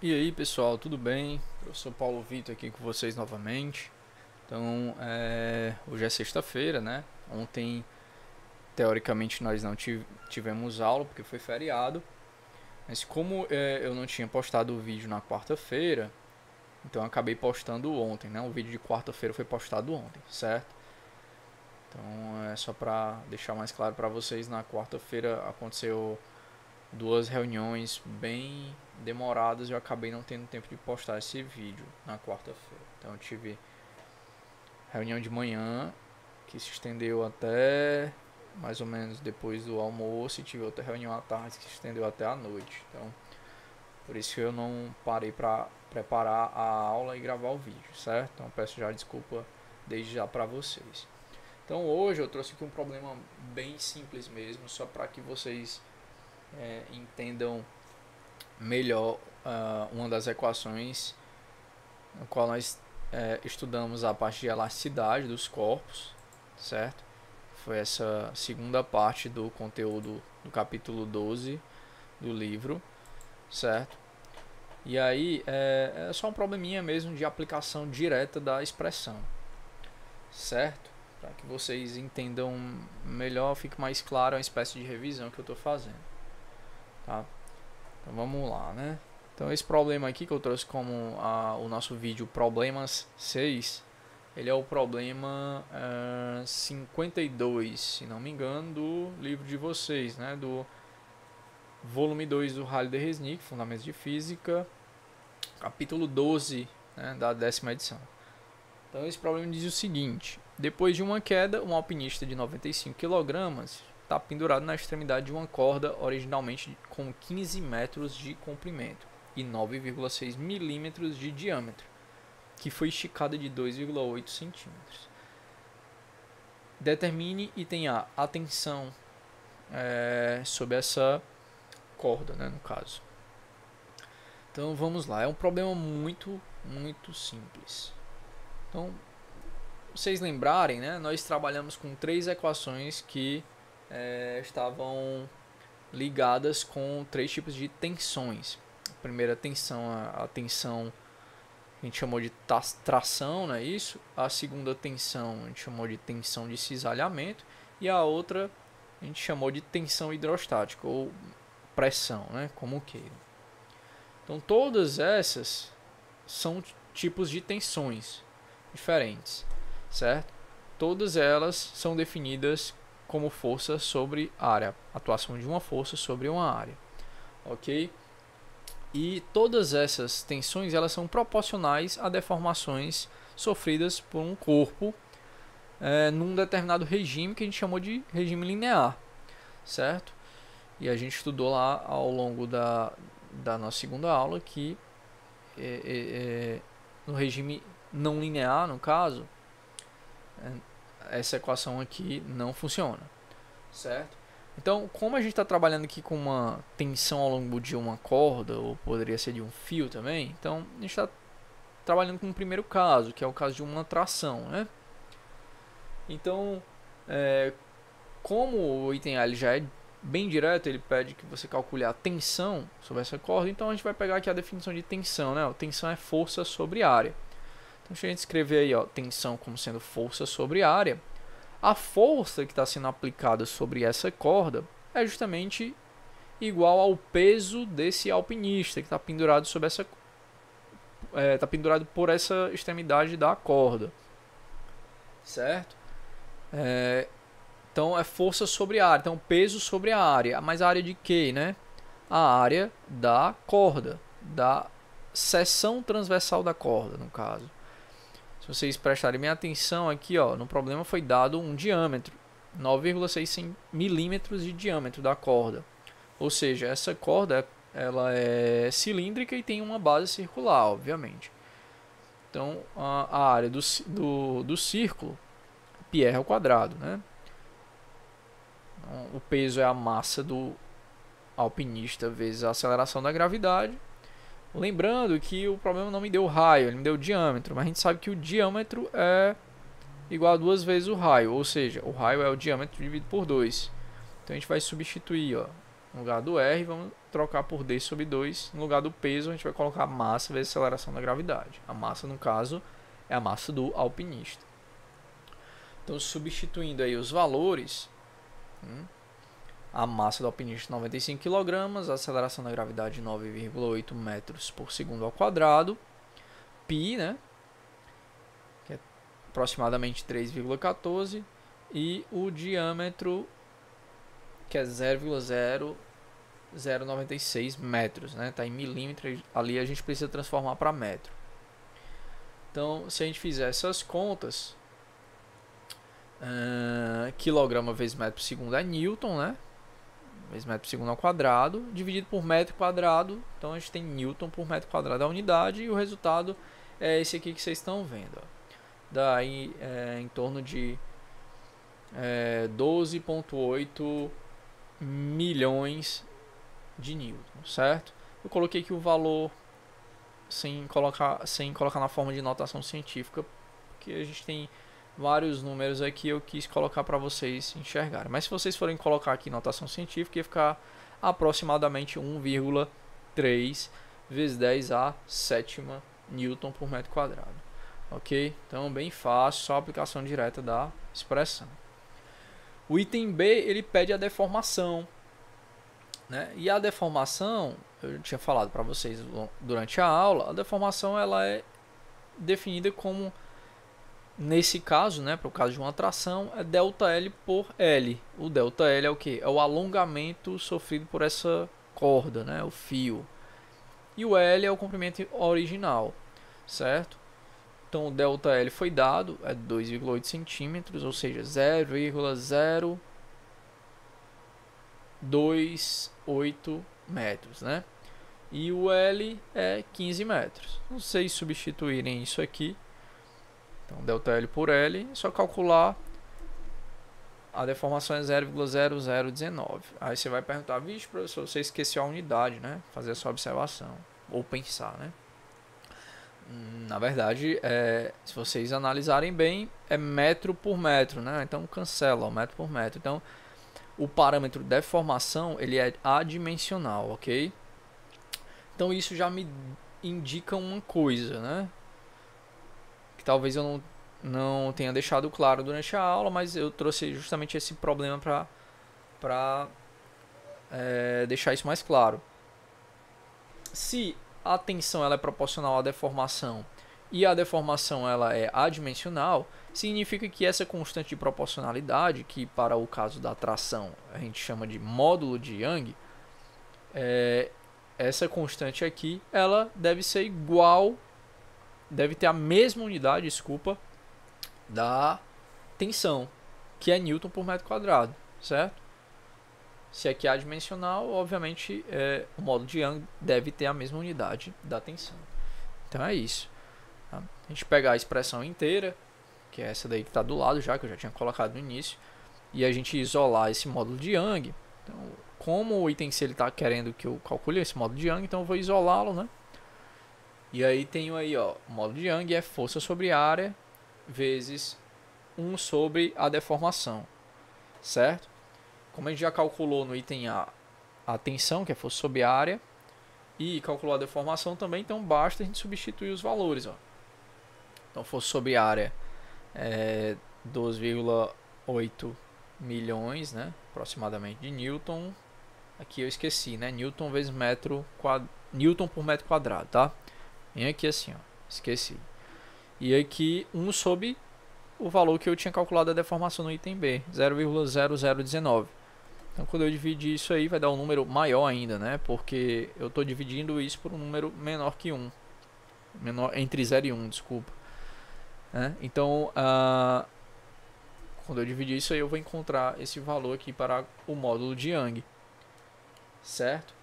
E aí pessoal, tudo bem? Professor Paulo Vitor aqui com vocês novamente. Então, hoje é sexta-feira, né? Ontem, teoricamente, nós não tivemos aula porque foi feriado. Mas como eu não tinha postado o vídeo na quarta-feira, então eu acabei postando ontem, né? O vídeo de quarta-feira foi postado ontem, certo? Então, é só para deixar mais claro para vocês, na quarta-feira aconteceu duas reuniões bem demoradas e eu acabei não tendo tempo de postar esse vídeo na quarta-feira. Então eu tive reunião de manhã que se estendeu até mais ou menos depois do almoço e tive outra reunião à tarde que se estendeu até a noite. Então por isso que eu não parei para preparar a aula e gravar o vídeo, certo? Então peço já desculpa desde já para vocês. Então hoje eu trouxe aqui um problema bem simples mesmo, só para que vocês entendam melhor uma das equações no qual nós estudamos a parte de elasticidade dos corpos, certo? Foi essa segunda parte do conteúdo do capítulo 12 do livro, certo? E aí é só um probleminha mesmo de aplicação direta da expressão, certo? Para que vocês entendam melhor, fique mais claro a espécie de revisão que eu estou fazendo, tá? Então vamos lá, né? Então esse problema aqui que eu trouxe como o nosso vídeo Problemas 6, ele é o problema 52, se não me engano, do livro de vocês, né? Do volume 2 do Halle de Resnick, Fundamentos de Física, capítulo 12, né, da 10ª edição. Então esse problema diz o seguinte: depois de uma queda, um alpinista de 95 kg está pendurado na extremidade de uma corda originalmente com 15 metros de comprimento e 9,6 milímetros de diâmetro, que foi esticada de 2,8 centímetros. Determine e tenha atenção sobre essa corda, né, no caso. Então vamos lá, é um problema muito simples. Então, vocês lembrarem, né, nós trabalhamos com três equações que estavam ligadas com três tipos de tensões. A primeira tensão, a tensão a gente chamou de tração, não é isso? A segunda tensão a gente chamou de tensão de cisalhamento e a outra a gente chamou de tensão hidrostática ou pressão, né, como queira. Então todas essas são tipos de tensões diferentes, certo? Todas elas são definidas como força sobre área, atuação de uma força sobre uma área, ok? E todas essas tensões elas são proporcionais a deformações sofridas por um corpo num determinado regime que a gente chamou de regime linear, certo? E a gente estudou lá ao longo da nossa segunda aula que no regime não linear, no caso, essa equação aqui não funciona, certo? Então, como a gente está trabalhando aqui com uma tensão ao longo de uma corda, ou poderia ser de um fio também, então a gente está trabalhando com o primeiro caso, que é o caso de uma tração, né? Então, como o item A ele já é bem direto, ele pede que você calcule a tensão sobre essa corda, então a gente vai pegar aqui a definição de tensão, né? Tensão é força sobre área. Então, se a gente escrever aí, ó, tensão como sendo força sobre área, a força que está sendo aplicada sobre essa corda é justamente igual ao peso desse alpinista que está pendurado sobre essa está pendurado por essa extremidade da corda, certo? Então é força sobre a área, então peso sobre a área, mas a área de quê, né? A área da corda, da seção transversal da corda, no caso. Se vocês prestarem bem atenção aqui, ó, no problema foi dado um diâmetro, 9,6 milímetros de diâmetro da corda. Ou seja, essa corda ela é cilíndrica e tem uma base circular, obviamente. Então, a área do círculo, πr ao quadrado, né? Então, o peso é a massa do alpinista vezes a aceleração da gravidade. Lembrando que o problema não me deu raio, ele me deu diâmetro, mas a gente sabe que o diâmetro é igual a 2 vezes o raio, ou seja, o raio é o diâmetro dividido por 2. Então a gente vai substituir, ó, no lugar do R, vamos trocar por d sobre 2. No lugar do peso, a gente vai colocar massa vezes aceleração da gravidade. A massa, no caso, é a massa do alpinista. Então, substituindo aí os valores, a massa do alpinista 95 kg, a aceleração da gravidade 9,8 metros por segundo ao quadrado, π, né, que é aproximadamente 3,14, e o diâmetro, que é 0,0096 metros, né? Tá em milímetros, ali a gente precisa transformar para metro. Então, se a gente fizer essas contas, quilograma vezes metro por segundo é newton, né? Vezes metro por segundo ao quadrado, dividido por metro quadrado. Então, a gente tem newton por metro quadrado da unidade, e o resultado é esse aqui que vocês estão vendo, ó. Daí, em torno de 12,8 milhões de newton, certo? Eu coloquei aqui o valor sem colocar na forma de notação científica, porque a gente tem vários números aqui, eu quis colocar para vocês enxergarem. Mas se vocês forem colocar aqui notação científica, ia ficar aproximadamente 1,3 vezes 10 a sétima newton por metro quadrado. Ok? Então, bem fácil, só aplicação direta da expressão. O item B, ele pede a deformação, né? E a deformação, eu tinha falado para vocês durante a aula, a deformação ela é definida como, nesse caso, né, para o caso de uma tração, é ΔL por L. O ΔL é o que? É o alongamento sofrido por essa corda, né, o fio. E o L é o comprimento original, certo? Então, o ΔL foi dado, é 2,8 centímetros, ou seja, 0,028 metros, né? E o L é 15 metros. Se vocês substituírem isso aqui, então, ΔL por L, é só calcular, a deformação é 0,0019. Aí você vai perguntar, vixe, professor, você esqueceu a unidade, né? Fazer essa observação, ou pensar, né? Na verdade, se vocês analisarem bem, é metro por metro, né? Então cancela o metro por metro. Então, o parâmetro deformação, ele é adimensional, ok? Então isso já me indica uma coisa, né? Que talvez eu não tenha deixado claro durante a aula, mas eu trouxe justamente esse problema para deixar isso mais claro. Se a tensão ela é proporcional à deformação e a deformação ela é adimensional, significa que essa constante de proporcionalidade, que para o caso da tração a gente chama de módulo de Young, essa constante aqui ela deve ser igual, deve ter a mesma unidade, desculpa, da tensão, que é Newton por metro quadrado, certo? Se aqui é adimensional, obviamente o módulo de Young deve ter a mesma unidade da tensão. Então é isso. Tá? A gente pegar a expressão inteira, que é essa daí que está do lado já, que eu já tinha colocado no início, e a gente isolar esse módulo de Young. Então, como o item C está querendo que eu calcule esse módulo de Young, então eu vou isolá-lo, né? E aí tenho aí, ó, o módulo de Young é força sobre área vezes 1 sobre a deformação, certo? Como a gente já calculou no item A a tensão, que é força sobre a área, e calculou a deformação também, então basta a gente substituir os valores, ó. Então força sobre a área é 2,8 milhões, né, aproximadamente de newton. Aqui eu esqueci, né, newton vezes newton por metro quadrado, tá? E aqui assim, ó, esqueci. E aqui 1 sobre o valor que eu tinha calculado a deformação no item B, 0,0019. Então, quando eu dividir isso aí, vai dar um número maior ainda, né? Porque eu estou dividindo isso por um número menor que 1. Entre 0 e 1, desculpa. Então, quando eu dividir isso aí, eu vou encontrar esse valor aqui para o módulo de Young. Certo?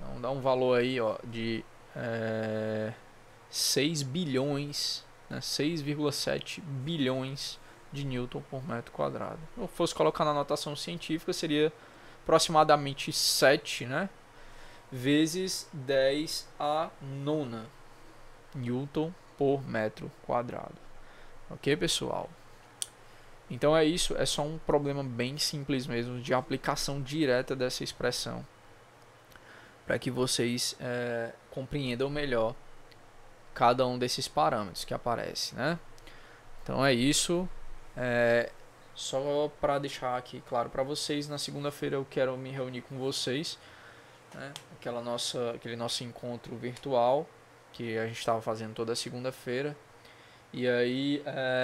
Então, dá um valor aí, ó, de 6 bilhões, né? 6,7 bilhões de newton por metro quadrado. Se eu fosse colocar na notação científica, seria aproximadamente 7, né, vezes 10 a nona newton por metro quadrado. Ok, pessoal? Então é isso, é só um problema bem simples mesmo de aplicação direta dessa expressão. para que vocês compreendam melhor cada um desses parâmetros que aparece, né? Então é isso. Só para deixar aqui claro para vocês, na segunda-feira eu quero me reunir com vocês, né? Aquele nosso encontro virtual que a gente estava fazendo toda segunda-feira. E aí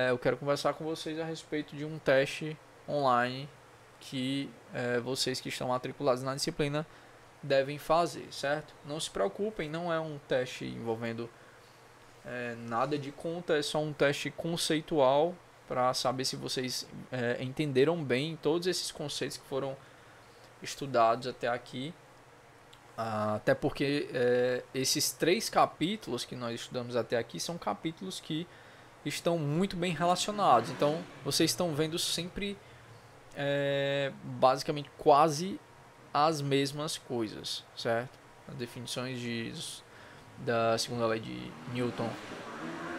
eu quero conversar com vocês a respeito de um teste online que vocês que estão matriculados na disciplina devem fazer, certo? Não se preocupem, não é um teste envolvendo nada de conta, é só um teste conceitual para saber se vocês entenderam bem todos esses conceitos que foram estudados até aqui. Até porque esses 3 capítulos que nós estudamos até aqui são capítulos que estão muito bem relacionados. Então vocês estão vendo sempre basicamente quase as mesmas coisas, certo? As definições da segunda lei de Newton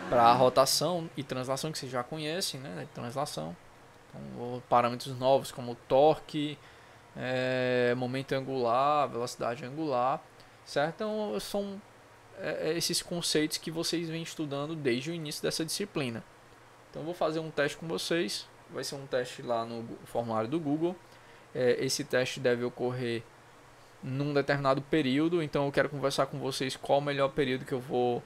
para a rotação e translação, que vocês já conhecem, né? Translação. Então, parâmetros novos como torque, momento angular, velocidade angular, certo? Então são esses conceitos que vocês vêm estudando desde o início dessa disciplina. Então eu vou fazer um teste com vocês, vai ser um teste lá no formulário do Google. Esse teste deve ocorrer num determinado período, então eu quero conversar com vocês qual o melhor período que eu vou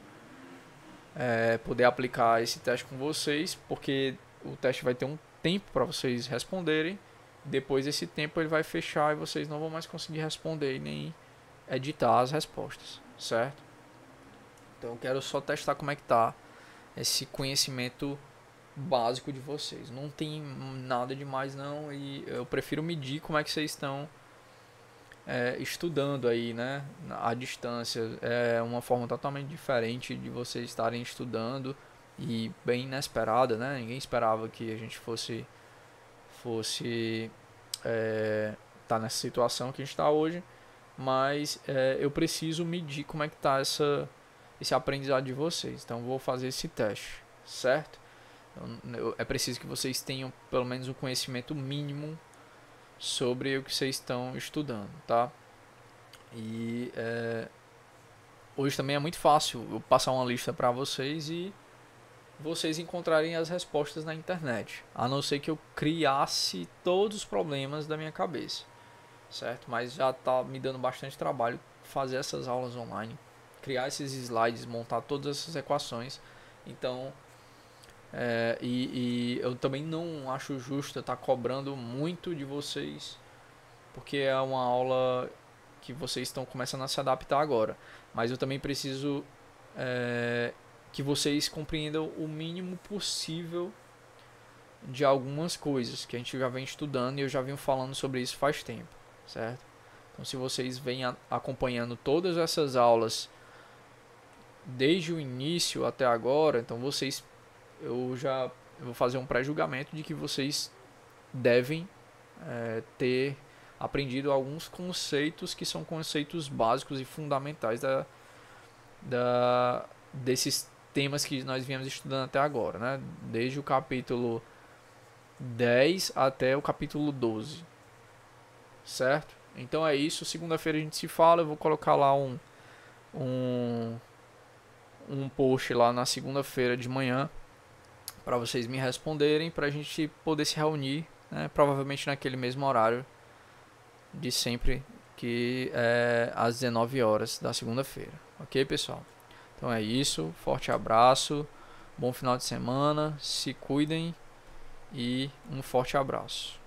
poder aplicar esse teste com vocês, porque o teste vai ter um tempo para vocês responderem. Depois desse tempo ele vai fechar e vocês não vão mais conseguir responder e nem editar as respostas, certo? Então eu quero só testar como é que tá esse conhecimento básico de vocês. Não tem nada demais não, e eu prefiro medir como é que vocês estão estudando aí, né, à distância. É uma forma totalmente diferente de vocês estarem estudando e bem inesperada, né? Ninguém esperava que a gente fosse tá nessa situação que a gente está hoje, mas eu preciso medir como é que tá esse aprendizado de vocês. Então vou fazer esse teste, certo? É preciso que vocês tenham pelo menos um conhecimento mínimo sobre o que vocês estão estudando, tá? E hoje também é muito fácil eu passar uma lista para vocês e vocês encontrarem as respostas na internet, a não ser que eu criasse todos os problemas da minha cabeça, certo? Mas já está me dando bastante trabalho fazer essas aulas online, criar esses slides, montar todas essas equações. Então e eu também não acho justo estar cobrando muito de vocês, porque é uma aula que vocês estão começando a se adaptar agora, mas eu também preciso que vocês compreendam o mínimo possível de algumas coisas que a gente já vem estudando e eu já venho falando sobre isso faz tempo, certo? Então se vocês vêm acompanhando todas essas aulas desde o início até agora, então eu vou fazer um pré-julgamento de que vocês devem ter aprendido alguns conceitos que são conceitos básicos e fundamentais desses temas que nós viemos estudando até agora, né? Desde o capítulo 10 até o capítulo 12, certo? Então é isso, segunda-feira a gente se fala, eu vou colocar lá um post lá na segunda-feira de manhã para vocês me responderem, para a gente poder se reunir, né? Provavelmente naquele mesmo horário de sempre, que é às 19 horas da segunda-feira, ok, pessoal? Então é isso, forte abraço, bom final de semana, se cuidem e um forte abraço.